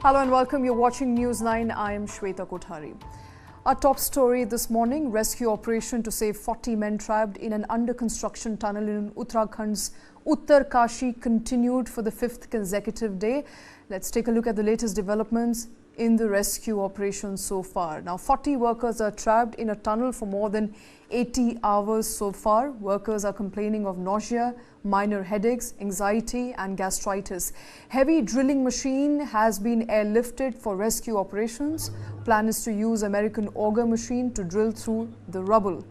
Hello and welcome. You're watching News 9. I am Shweta Kothari. Our top story this morning, rescue operation to save 40 men trapped in an under-construction tunnel in Uttarakhand's Uttarkashi continued for the 5th consecutive day. Let's take a look at the latest developments in the rescue operation so far. Now, 40 workers are trapped in a tunnel for more than 80 hours so far. Workers are complaining of nausea, minor headaches, anxiety and gastritis. Heavy drilling machine has been airlifted for rescue operations. Plan is to use American auger machine to drill through the rubble.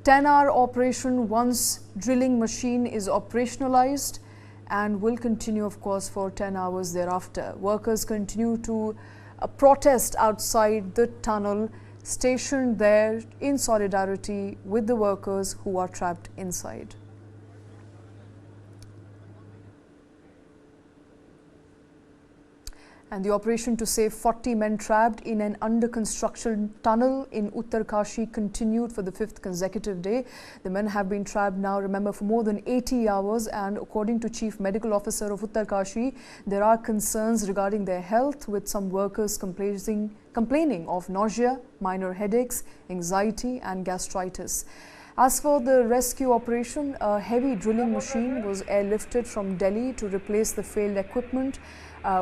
10-hour operation once drilling machine is operationalized and will continue, of course, for 10 hours thereafter. Workers continue to protest outside the tunnel, stationed there in solidarity with the workers who are trapped inside. And the operation to save 40 men trapped in an under-construction tunnel in Uttarkashi continued for the 5th consecutive day. The men have been trapped now, remember, for more than 80 hours, and according to Chief Medical Officer of Uttarkashi, there are concerns regarding their health, with some workers complaining of nausea, minor headaches, anxiety and gastritis. As for the rescue operation, a heavy drilling machine was airlifted from Delhi to replace the failed equipment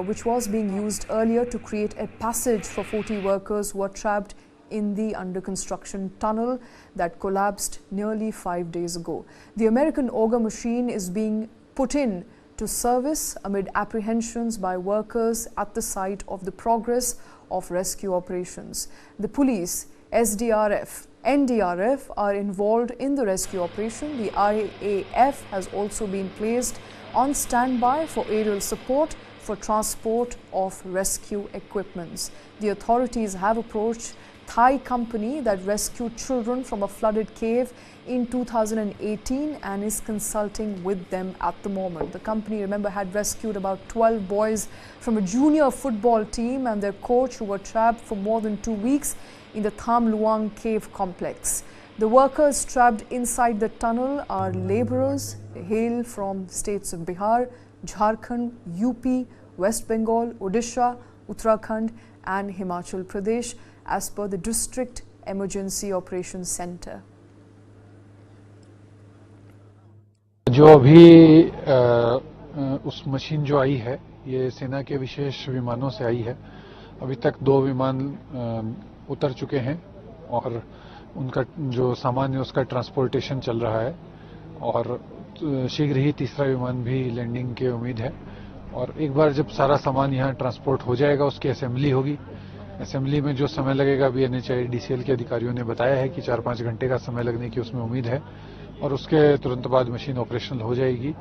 which was being used earlier to create a passage for 40 workers who were trapped in the under-construction tunnel that collapsed nearly 5 days ago. The American auger machine is being put in to service amid apprehensions by workers at the site of the progress of rescue operations. The police, SDRF, NDRF are involved in the rescue operation. The IAF has also been placed on standby for aerial support for transport of rescue equipments. The authorities have approached Thai company that rescued children from a flooded cave in 2018 and is consulting with them at the moment. The company, remember, had rescued about 12 boys from a junior football team and their coach who were trapped for more than 2 weeks in the Tham Luang cave complex. The workers trapped inside the tunnel are laborers. They hail from states of Bihar, Jharkhand, UP, West Bengal, Odisha, Uttarakhand and Himachal Pradesh, as per the District Emergency Operations Center. जो अभी उस machine जो आई है, ये सेना के विशेष विमानों से आई है। अभी तक 2 विमान उतर चुके हैं और उनका जो सामान है उसका ट्रांसपोर्टेशन चल रहा है और शीघ्र ही तीसरा विमान भी लैंडिंग की उम्मीद है। और एक बार जब सारा सामान यहाँ ट्रांसपोर्ट हो जाएगा, उसकी असेंबली होगी। असेंबली में जो समय लगेगा, अभी NHAI DCL के अधिकारियों ने बताया है कि 4-5 घंटे का समय लगने की उसमें उम्मीद है और उसके तुरंत बाद मशीन ऑपरेशनल हो जाएगी।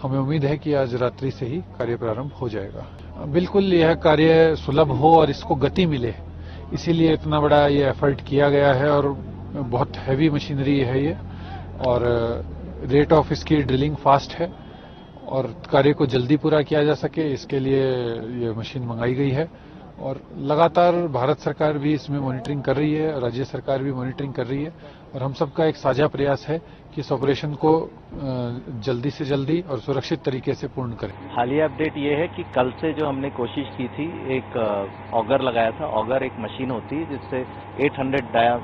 हमें उम्मीद है कि आज रात्रि से ही कार्य प्रारंभ हो जाएगा। बिल्कुल यह कार्य सुलभ हो और इसको गति मिले, इसीलिए इतना बड़ा ये एफर्ट किया गया है और बहुत हैवी मशीनरी है ये और रेट ऑफ इसकी ड्रिलिंग फास्ट है और कार्य को जल्दी पूरा किया जा सके, इसके लिए ये मशीन मंगाई गई है और लगातार भारत सरकार भी इसमें मॉनिटरिंग कर रही है, राज्य सरकार भी मॉनिटरिंग कर रही है और हम सबका एक साझा प्रयास है कि इस ऑपरेशन को जल्दी से जल्दी और सुरक्षित तरीके से पूर्ण करें। हालिया अपडेट ये है कि कल से जो हमने कोशिश की थी, एक ऑगर लगाया था। ऑगर एक मशीन होती है जिससे 800 डाया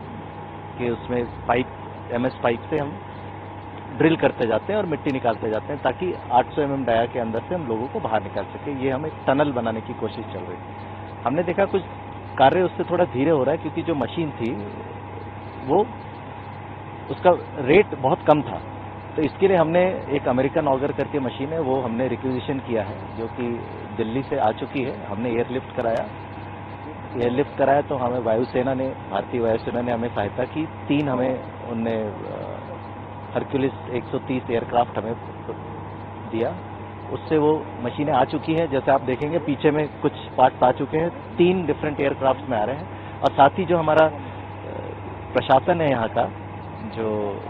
के उसमें पाइप, MS पाइप से हम ड्रिल करते जाते हैं और मिट्टी निकालते जाते हैं ताकि 800 mm डाया के अंदर से हम लोगों को बाहर निकाल सके। ये हम एक टनल बनाने की कोशिश चल रही थी। हमने देखा कुछ कार्य उससे थोड़ा धीरे हो रहा है क्योंकि जो मशीन थी वो उसका रेट बहुत कम था, तो इसके लिए हमने एक अमेरिकन ऑगर करके मशीन है, वो हमने रिक्विजिशन किया है जो कि दिल्ली से आ चुकी है। हमने एयरलिफ्ट कराया तो हमें वायुसेना ने, भारतीय वायुसेना ने हमें सहायता की। 3 हमें उनने हरक्यूलिस 130 एयरक्राफ्ट हमें दिया, उससे वो मशीनें आ चुकी हैं। जैसे आप देखेंगे पीछे में कुछ पार्ट्स आ चुके हैं, 3 डिफरेंट एयरक्राफ्ट में आ रहे हैं और साथ ही जो हमारा प्रशासन है यहाँ का, जो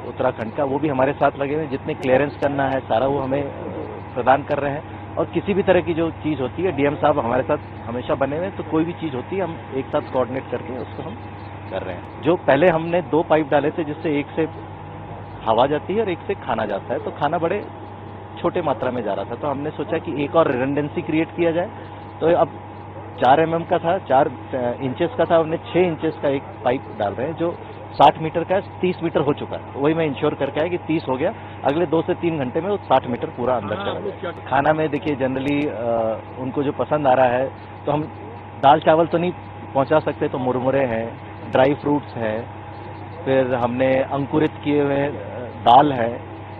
उत्तराखंड का, वो भी हमारे साथ लगे हुए। जितने क्लियरेंस करना है सारा वो हमें प्रदान कर रहे हैं और किसी भी तरह की जो चीज़ होती है, DM साहब हमारे साथ हमेशा बने हुए हैं, तो कोई भी चीज़ होती है हम एक साथ कोऑर्डिनेट करके उसको हम कर रहे हैं। जो पहले हमने 2 पाइप डाले थे जिससे एक से हवा जाती है और एक से खाना जाता है, तो खाना बड़े छोटे मात्रा में जा रहा था, तो हमने सोचा कि एक और रिडंडेंसी क्रिएट किया जाए। तो अब 4 mm का था, 4 इंचेस का था, उन्हें 6 इंचेस का एक पाइप डाल रहे हैं जो 60 मीटर का 30 मीटर हो चुका है। वही मैं इंश्योर करके आया कि 30 हो गया, अगले 2 से 3 घंटे में वो 60 मीटर पूरा अंदर चला गया। खाना में देखिए जनरली उनको जो पसंद आ रहा है, तो हम दाल चावल तो नहीं पहुंचा सकते, तो मुरमुरे हैं, ड्राई फ्रूट्स हैं, फिर हमने अंकुरित किए हुए दाल है,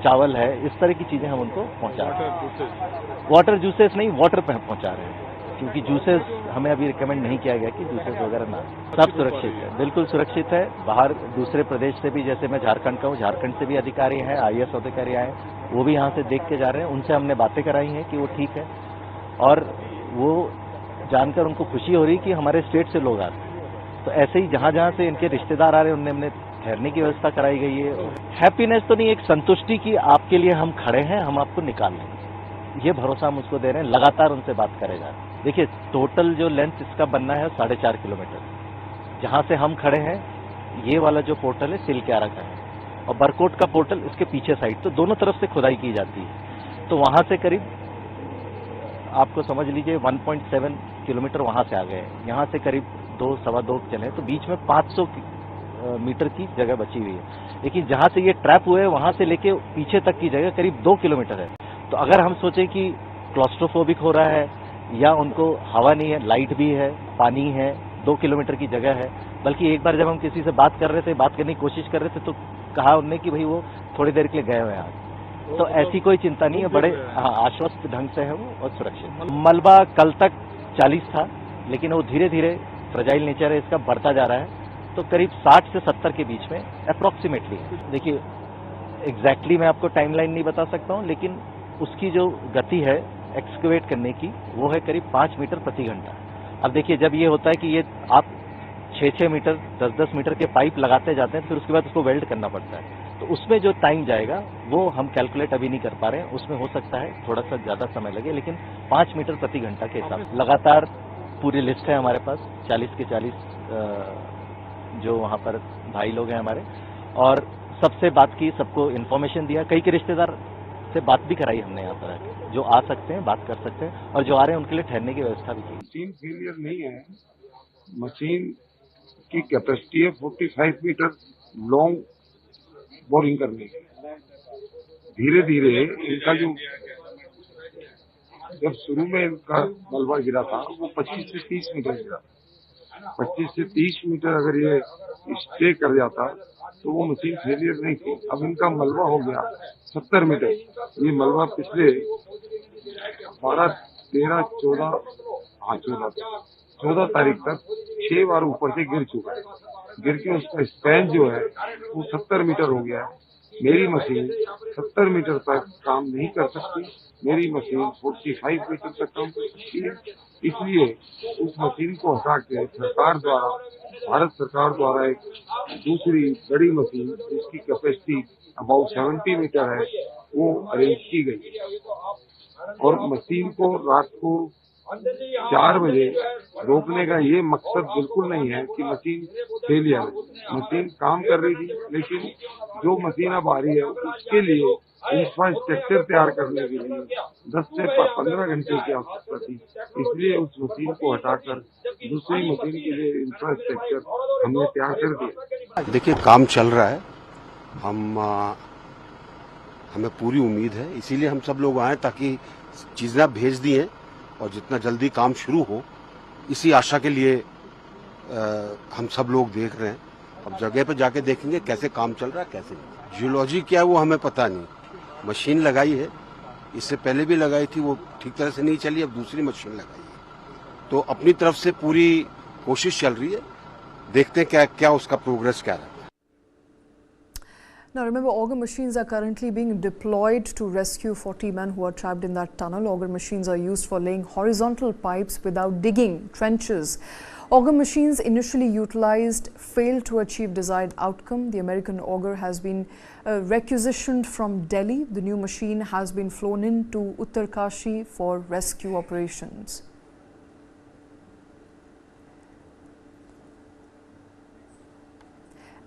चावल है, इस तरह की चीजें हम उनको पहुंचा रहे हैं। वाटर जूसेस नहीं, वाटर पे पहुंचा रहे हैं, क्योंकि जूसेस हमें अभी रिकमेंड नहीं किया गया कि जूसेस वगैरह ना। सब सुरक्षित है, बिल्कुल सुरक्षित है। बाहर दूसरे प्रदेश से भी, जैसे मैं झारखंड का हूँ, झारखंड से भी अधिकारी हैं, IAS अधिकारी आए, वो भी यहाँ से देख के जा रहे हैं। उनसे हमने बातें कराई हैं कि वो ठीक है, और वो जानकर उनको खुशी हो रही कि हमारे स्टेट से लोग आ रहे हैं। तो ऐसे ही जहाँ जहाँ से इनके रिश्तेदार आ रहे हैं, उनने हमने ठहरने की व्यवस्था कराई गई है। हैप्पीनेस तो नहीं, एक संतुष्टि की आपके लिए हम खड़े हैं, हम आपको निकाल लेंगे, ये भरोसा हम उसको दे रहे हैं। लगातार उनसे बात करेगा। देखिए टोटल जो लेंथ इसका बनना है 4.5 किलोमीटर, जहां से हम खड़े हैं ये वाला जो पोर्टल है सिलक्यारा का है, और बरकोट का पोर्टल इसके पीछे साइड, तो दोनों तरफ से खुदाई की जाती है। तो वहां से करीब आपको समझ लीजिए 1.7 किलोमीटर वहां से आ गए, यहाँ से करीब 2-2.25 चले, तो बीच में 500 मीटर की जगह बची हुई है। लेकिन जहां से ये ट्रैप हुए वहां से लेके पीछे तक की जगह करीब 2 किलोमीटर है। तो अगर हम सोचें कि क्लॉस्ट्रोफोबिक हो रहा है या उनको हवा नहीं है, लाइट भी है, पानी है, 2 किलोमीटर की जगह है, बल्कि एक बार जब हम किसी से बात कर रहे थे, बात करने की कोशिश कर रहे थे, तो कहा उनने कि भाई वो थोड़ी देर के लिए गए हुए हैं। तो ऐसी कोई चिंता नहीं है, बड़े आश्वस्त ढंग से है वो और सुरक्षित। मलबा कल तक 40 था, लेकिन वो धीरे धीरे फ्रेजाइल नेचर है इसका, बढ़ता जा रहा है, तो करीब 60 से 70 के बीच में अप्रोक्सीमेटली। देखिए एग्जैक्टली मैं आपको टाइमलाइन नहीं बता सकता हूं, लेकिन उसकी जो गति है एक्सकवेट करने की, वो है करीब 5 मीटर प्रति घंटा। अब देखिए जब ये होता है कि ये आप 6-6 मीटर 10-10 मीटर के पाइप लगाते जाते हैं, फिर उसके बाद उसको वेल्ड करना पड़ता है, तो उसमें जो टाइम जाएगा वो हम कैलकुलेट अभी नहीं कर पा रहे हैं। उसमें हो सकता है थोड़ा सा ज्यादा समय लगे, लेकिन 5 मीटर प्रति घंटा के हिसाब से लगातार पूरी लिस्ट है हमारे पास, 40 के 40 जो वहां पर भाई लोग हैं हमारे, और सबसे बात की, सबको इन्फॉर्मेशन दिया, कई के रिश्तेदार से बात भी कराई हमने यहाँ पर, जो आ सकते हैं बात कर सकते हैं, और जो आ रहे हैं उनके लिए ठहरने की व्यवस्था भी की। मशीन फेलियर नहीं है, मशीन की कैपेसिटी है 45 मीटर लॉन्ग बोरिंग करने की। धीरे धीरे इनका जो, जब शुरू में इनका मलबा गिरा था वो 25 से 30 मीटर गिरा, 25 से 30 मीटर अगर ये स्टे कर जाता तो वो मशीन फेलियर नहीं थी। अब इनका मलबा हो गया 70 मीटर। ये मलबा पिछले 12, 13, 14 तारीख तक 6 बार ऊपर से गिर चुका है। गिर के उसका स्पैन जो है वो 70 मीटर हो गया है। मेरी मशीन 70 मीटर तक काम नहीं कर सकती, मेरी मशीन 45 मीटर तक काम कर सकती है। इसलिए उस मशीन को हटा के सरकार द्वारा, भारत सरकार द्वारा एक दूसरी बड़ी मशीन जिसकी कैपेसिटी अबाउट 70 मीटर है वो अरेंज की गई, और मशीन को रात को 4 बजे रोकने का ये मकसद बिल्कुल नहीं है कि मशीन फेलियर है। मशीन काम कर रही थी, लेकिन जो मशीन अब आ रही है उसके लिए इंफ्रास्ट्रक्चर तैयार करने के लिए 10 से 15 घंटे की आवश्यकता थी। इसलिए उस मशीन को हटाकर दूसरी मशीन के लिए इंफ्रास्ट्रक्चर हमने तैयार कर दिया। देखिए काम चल रहा है, हमें पूरी उम्मीद है, इसीलिए हम सब लोग आए ताकि चीजें आप भेज दी हैं और जितना जल्दी काम शुरू हो, इसी आशा के लिए हम सब लोग देख रहे हैं। अब जगह पे जाके देखेंगे कैसे काम चल रहा है, कैसे नहीं। जियोलॉजी क्या है वो हमें पता नहीं, मशीन लगाई है, इससे पहले भी लगाई थी, वो ठीक तरह से नहीं चली, अब दूसरी मशीन लगाई है, तो अपनी तरफ से पूरी कोशिश चल रही है, देखते हैं क्या उसका प्रोग्रेस क्या है। Now remember, auger machines are currently being deployed to rescue 40 men who are trapped in that tunnel. Auger machines are used for laying horizontal pipes without digging trenches. Auger machines initially utilized failed to achieve desired outcome. The American auger has been requisitioned from Delhi. The new machine has been flown in to Uttarkashi for rescue operations.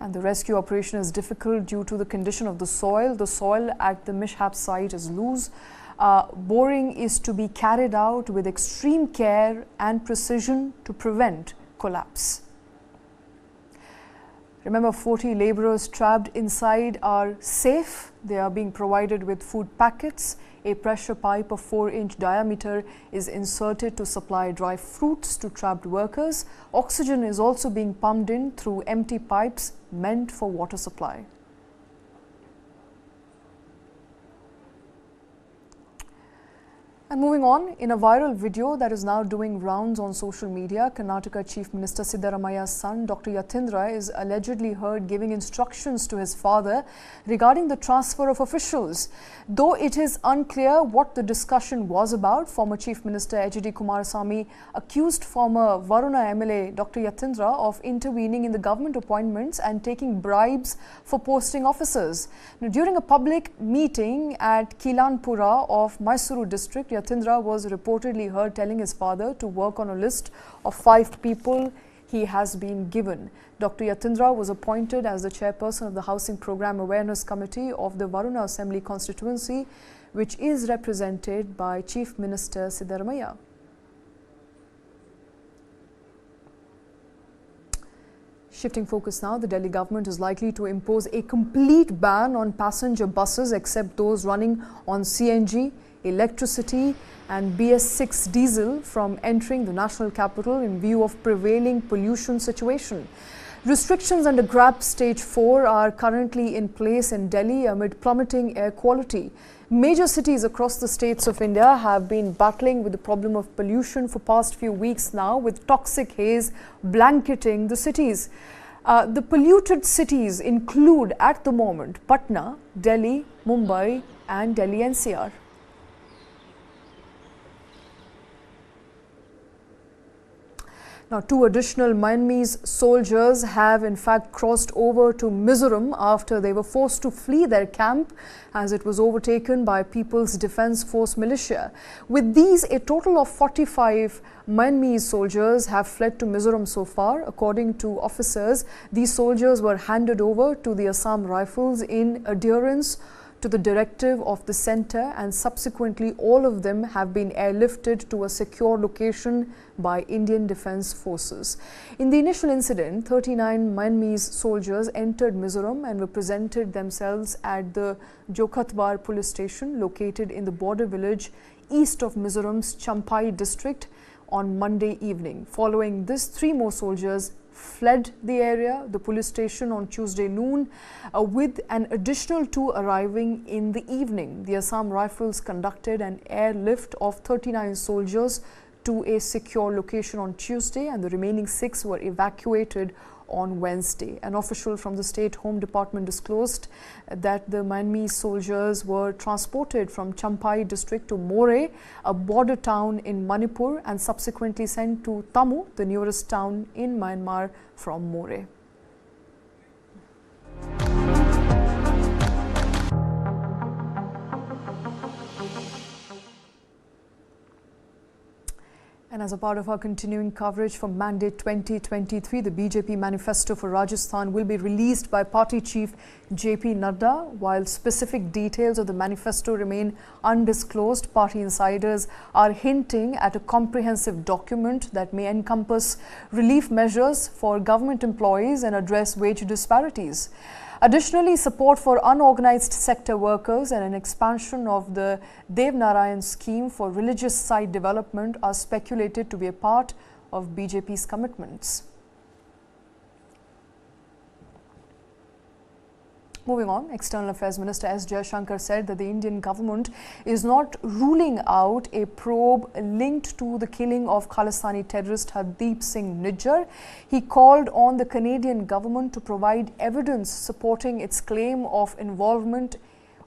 And the rescue operation is difficult due to the condition of the soil. The soil at the mishap site is loose. Boring is to be carried out with extreme care and precision to prevent collapse. Remember, 40 labourers trapped inside are safe. They are being provided with food packets. A pressure pipe of 4-inch diameter is inserted to supply dry fruits to trapped workers. Oxygen is also being pumped in through empty pipes meant for water supply. And moving on, in a viral video that is now doing rounds on social media, Karnataka Chief Minister Siddaramaya's son, Dr. Yatindra, is allegedly heard giving instructions to his father regarding the transfer of officials. Though it is unclear what the discussion was about, former Chief Minister H.D. Kumarasamy accused former Varuna MLA Dr. Yatindra of intervening in the government appointments and taking bribes for posting officers. Now, during a public meeting at Kilanpura of Mysuru district, Yatindra was reportedly heard telling his father to work on a list of 5 people he has been given. Dr. Yatindra was appointed as the chairperson of the Housing Program Awareness Committee of the Varuna Assembly constituency, which is represented by Chief Minister Siddaramaya. Shifting focus now, the Delhi government is likely to impose a complete ban on passenger buses except those running on CNG, electricity and BS6 diesel from entering the national capital in view of prevailing pollution situation. Restrictions under GRAP Stage 4 are currently in place in Delhi amid plummeting air quality. Major cities across the states of India have been battling with the problem of pollution for past few weeks now, with toxic haze blanketing the cities. The polluted cities include at the moment Patna, Delhi, Mumbai and Delhi NCR. Now, 2 additional Myanmar soldiers have in fact crossed over to Mizoram after they were forced to flee their camp as it was overtaken by People's Defence Force militia. With these, a total of 45 Myanmar soldiers have fled to Mizoram so far. According to officers, these soldiers were handed over to the Assam Rifles in adherence to the directive of the centre, and subsequently all of them have been airlifted to a secure location by Indian Defence Forces. In the initial incident, 39 Myanmar soldiers entered Mizoram and represented themselves at the Jokatbar police station located in the border village east of Mizoram's Champai district on Monday evening. Following this, 3 more soldiers fled the area, the police station on Tuesday noon, with an additional 2 arriving in the evening. The Assam Rifles conducted an airlift of 39 soldiers to a secure location on Tuesday, and the remaining 6 were evacuated on Wednesday. An official from the State Home Department disclosed that the Myanmar soldiers were transported from Champai district to More, a border town in Manipur, and subsequently sent to Tamu, the nearest town in Myanmar from More. And as a part of our continuing coverage for Mandate 2023, the BJP manifesto for Rajasthan will be released by party chief J P Nadda. While specific details of the manifesto remain undisclosed, party insiders are hinting at a comprehensive document that may encompass relief measures for government employees and address wage disparities. Additionally, support for unorganized sector workers and an expansion of the Dev Narayan scheme for religious site development are speculated to be a part of BJP's commitments. Moving on, External Affairs Minister S Jaishankar said that the Indian government is not ruling out a probe linked to the killing of Khalistani terrorist Hardeep Singh Nijjar. He called on the Canadian government to provide evidence supporting its claim of involvement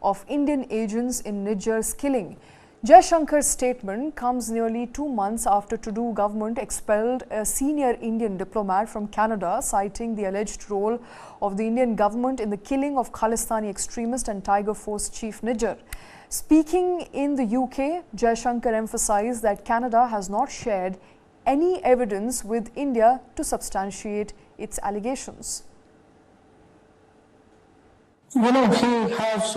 of Indian agents in Nijjar's killing. Jaishankar's statement comes nearly 2 months after Trudeau government expelled a senior Indian diplomat from Canada, citing the alleged role of the Indian government in the killing of Khalistani extremist and Tiger Force chief Nijjar. Speaking in the UK, Jaishankar emphasized that Canada has not shared any evidence with India to substantiate its allegations. He has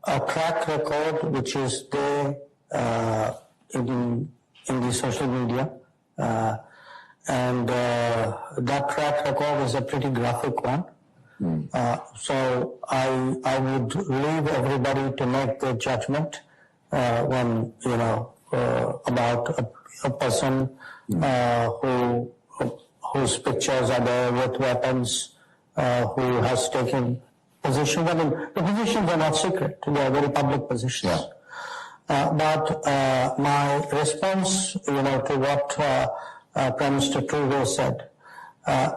a track record which is there in the social media, and that track record is a pretty graphic one. So I would leave everybody to make their judgment when about a person whose pictures are there with weapons, who has taken positions. I mean, the positions are not secret; they are very public positions. Yeah. But my response, to what Prime Minister Trudeau said,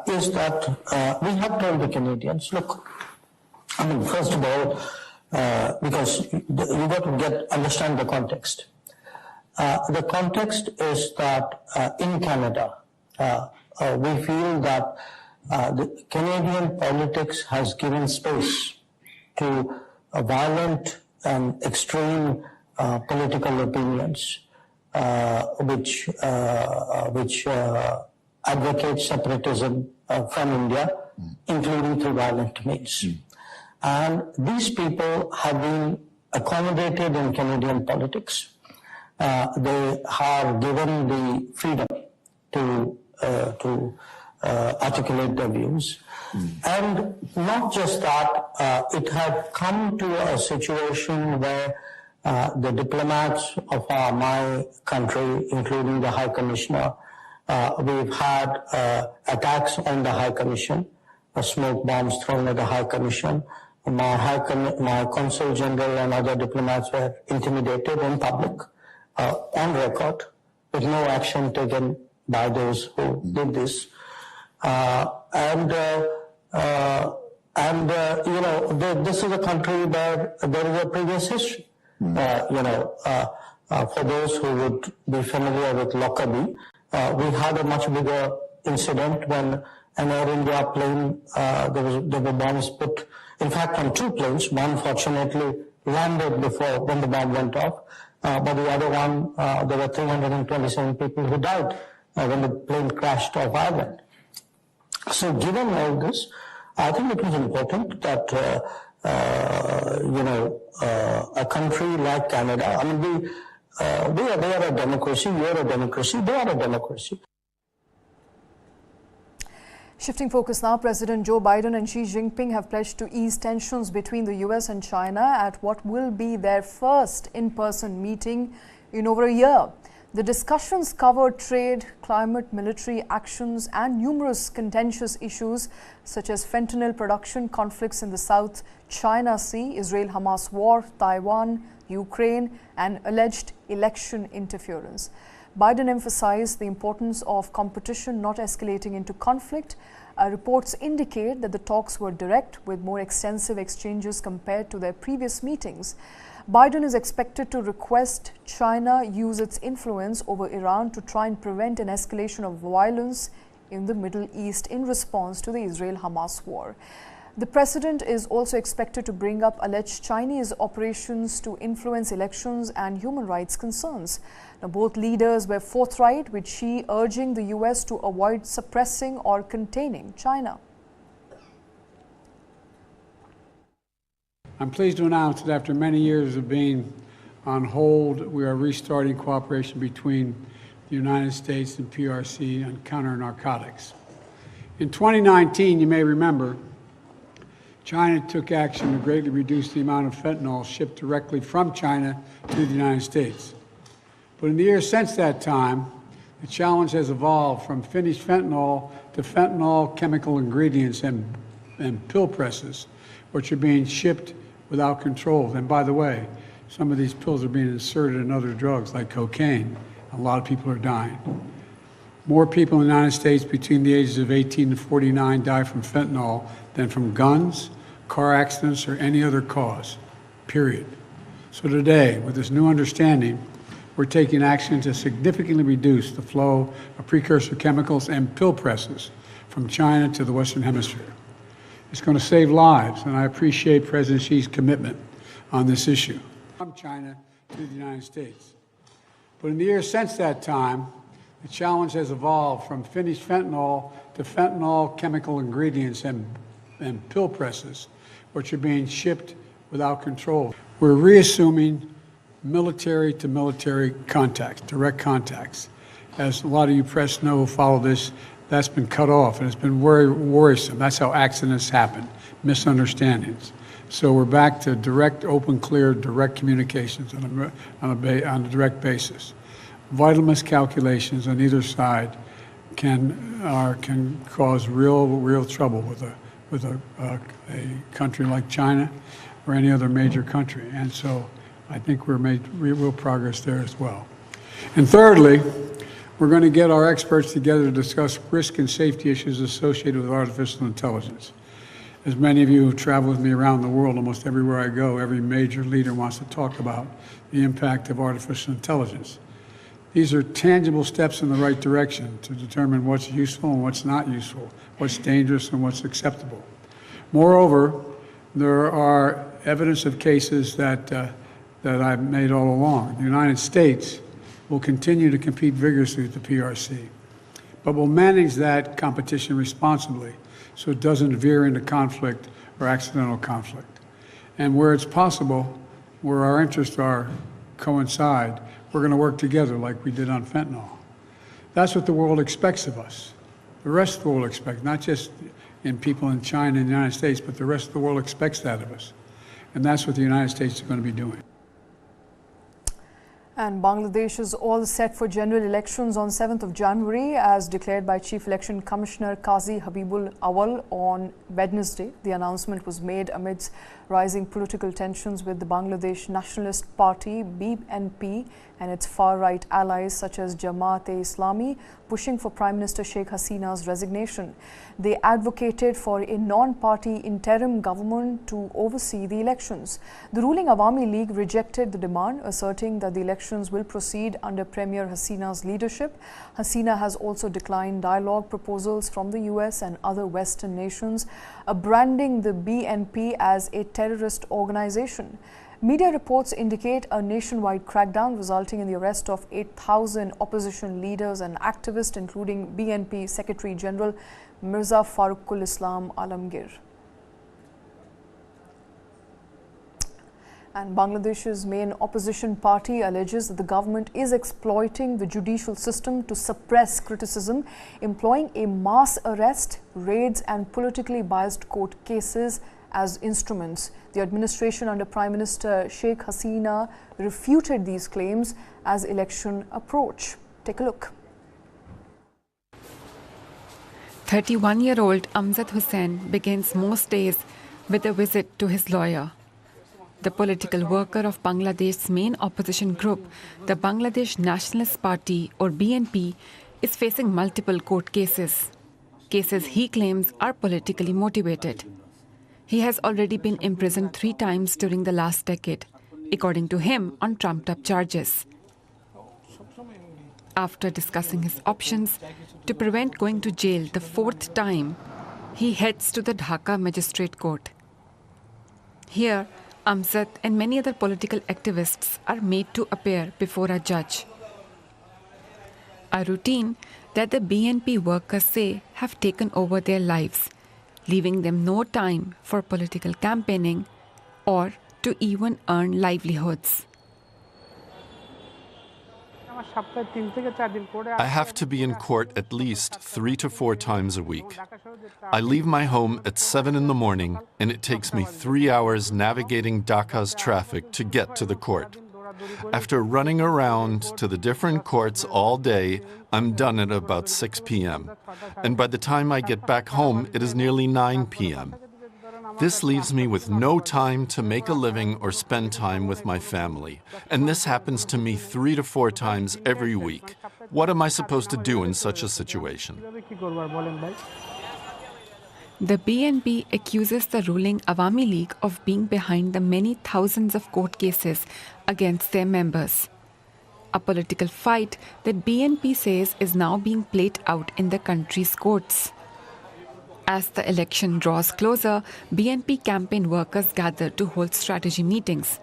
is that we have told the Canadians, look, I mean, first of all, because you got to understand the context. The context is that in Canada, we feel that the Canadian politics has given space to violent and extreme political opinions, which advocate separatism from India, including through violent means. And these people have been accommodated in Canadian politics. They are given the freedom to articulate their views. And not just that, it had come to a situation where the diplomats of my country, including the High Commissioner, we've had attacks on the High Commission, smoke bombs thrown at the High Commission. My Consul General and other diplomats were intimidated in public, on record, with no action taken by those who did this. This is a country where there is a previous history. For those who would be familiar with Lockerbie, we had a much bigger incident when an Air India plane, there were bombs put, in fact, on two planes. One, fortunately, landed before when the bomb went off, but the other one, there were 327 people who died when the plane crashed off Ireland. So given all this, I think it was important that, a country like Canada, I mean, they are a democracy, we are a democracy, they are a democracy. Shifting focus now, President Joe Biden and Xi Jinping have pledged to ease tensions between the US and China at what will be their first in-person meeting in over a year. The discussions cover trade, climate, military actions and numerous contentious issues such as fentanyl production, conflicts in the South China Sea, Israel-Hamas war, Taiwan, Ukraine and alleged election interference. Biden emphasized the importance of competition not escalating into conflict. Reports indicate that the talks were direct with more extensive exchanges compared to their previous meetings. Biden is expected to request China use its influence over Iran to try and prevent an escalation of violence in the Middle East in response to the Israel-Hamas war. The president is also expected to bring up alleged Chinese operations to influence elections and human rights concerns. Now, both leaders were forthright, with Xi urging the US to avoid suppressing or containing China. I'm pleased to announce that after many years of being on hold, we are restarting cooperation between the United States and PRC on counter-narcotics. In 2019, you may remember, China took action to greatly reduce the amount of fentanyl shipped directly from China to the United States. But in the years since that time, the challenge has evolved from finished fentanyl to fentanyl chemical ingredients and pill presses, which are being shipped without controls. And by the way, some of these pills are being inserted in other drugs like cocaine. A lot of people are dying. More people in the United States between the ages of 18 and 49 die from fentanyl than from guns, car accidents, or any other cause, period. So today, with this new understanding, we're taking action to significantly reduce the flow of precursor chemicals and pill presses from China to the Western Hemisphere. It's going to save lives, and I appreciate President Xi's commitment on this issue. From China to the United States. But in the years since that time, the challenge has evolved from finished fentanyl to fentanyl chemical ingredients and pill presses, which are being shipped without control. we're reassuming military-to-military contacts, direct contacts. As a lot of you press know who follow this, that's been cut off, and it's been very worrisome. That's how accidents happen, misunderstandings. So we're back to direct, open, clear, direct communications on a direct basis. Vital miscalculations on either side can cause real trouble with a country like China or any other major country. And so I think we're made real progress there as well. And thirdly, we're going to get our experts together to discuss risk and safety issues associated with artificial intelligence. As many of you who travel with me around the world, almost everywhere I go, every major leader wants to talk about the impact of artificial intelligence. These are tangible steps in the right direction to determine what's useful and what's not useful, what's dangerous and what's acceptable. Moreover, there are evidence of cases that I've made all along. The United States will continue to compete vigorously with the PRC, but will manage that competition responsibly so it doesn't veer into conflict or accidental conflict. And where it's possible, where our interests coincide, we're going to work together like we did on fentanyl. That's what the world expects of us. The rest of the world expects, not just in people in China and the United States, but the rest of the world expects that of us. And that's what the United States is going to be doing. And Bangladesh is all set for general elections on 7th of January, as declared by Chief Election Commissioner Qazi Habibul Awal on Wednesday. The announcement was made amidst rising political tensions with the Bangladesh Nationalist Party, BNP, and its far-right allies such as Jamaat-e-Islami, pushing for Prime Minister Sheikh Hasina's resignation. They advocated for a non-party interim government to oversee the elections. The ruling Awami League rejected the demand, asserting that the elections will proceed under Premier Hasina's leadership. Hasina has also declined dialogue proposals from the US and other Western nations, branding the BNP as a terrorist organization. Media reports indicate a nationwide crackdown resulting in the arrest of 8,000 opposition leaders and activists, including BNP Secretary General Mirza Farooqul Islam Alamgir. And Bangladesh's main opposition party alleges that the government is exploiting the judicial system to suppress criticism, employing a mass arrest, raids and politically biased court cases as instruments. The administration under Prime Minister Sheikh Hasina refuted these claims as election approach. Take a look. 31-year-old Amjad Hussain begins most days with a visit to his lawyer. The political worker of Bangladesh's main opposition group, the Bangladesh Nationalist Party or BNP, is facing multiple court cases. Cases he claims are politically motivated. He has already been imprisoned 3 times during the last decade, according to him, on trumped-up charges. After discussing his options to prevent going to jail the 4th time, he heads to the Dhaka Magistrate Court. Here, Amjad and many other political activists are made to appear before a judge. A routine that the BNP workers say have taken over their lives, leaving them no time for political campaigning or to even earn livelihoods. I have to be in court at least 3 to 4 times a week. I leave my home at 7 in the morning, and it takes me 3 hours navigating Dhaka's traffic to get to the court. After running around to the different courts all day, I'm done at about 6 p.m. And by the time I get back home, it is nearly 9 p.m. This leaves me with no time to make a living or spend time with my family. And this happens to me 3 to 4 times every week. What am I supposed to do in such a situation? The BNP accuses the ruling Awami League of being behind the many thousands of court cases against their members. A political fight that BNP says is now being played out in the country's courts. As the election draws closer, BNP campaign workers gather to hold strategy meetings.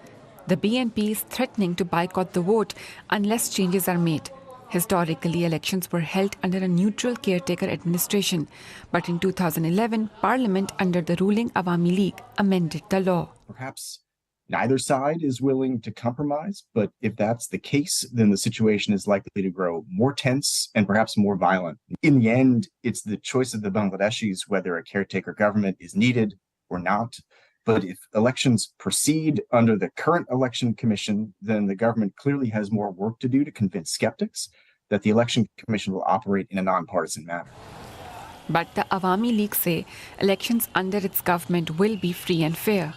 The BNP is threatening to boycott the vote unless changes are made. Historically, elections were held under a neutral caretaker administration, but in 2011, Parliament under the ruling Awami League amended the law. Perhaps Neither side is willing to compromise, but if that's the case, then the situation is likely to grow more tense and perhaps more violent. In the end, it's the choice of the Bangladeshis whether a caretaker government is needed or not. But if elections proceed under the current election commission, then the government clearly has more work to do to convince skeptics that the election commission will operate in a nonpartisan manner. But the Awami League say elections under its government will be free and fair.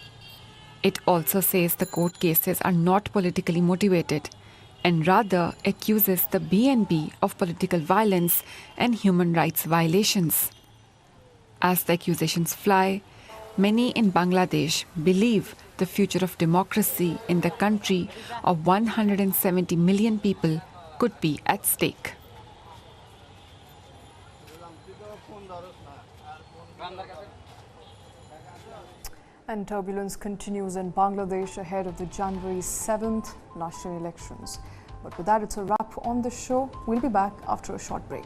It also says the court cases are not politically motivated and rather accuses the BNP of political violence and human rights violations. As the accusations fly, many in Bangladesh believe the future of democracy in the country of 170 million people could be at stake. And turbulence continues in Bangladesh ahead of the January 7th national elections. But with that, it's a wrap on the show. We'll be back after a short break.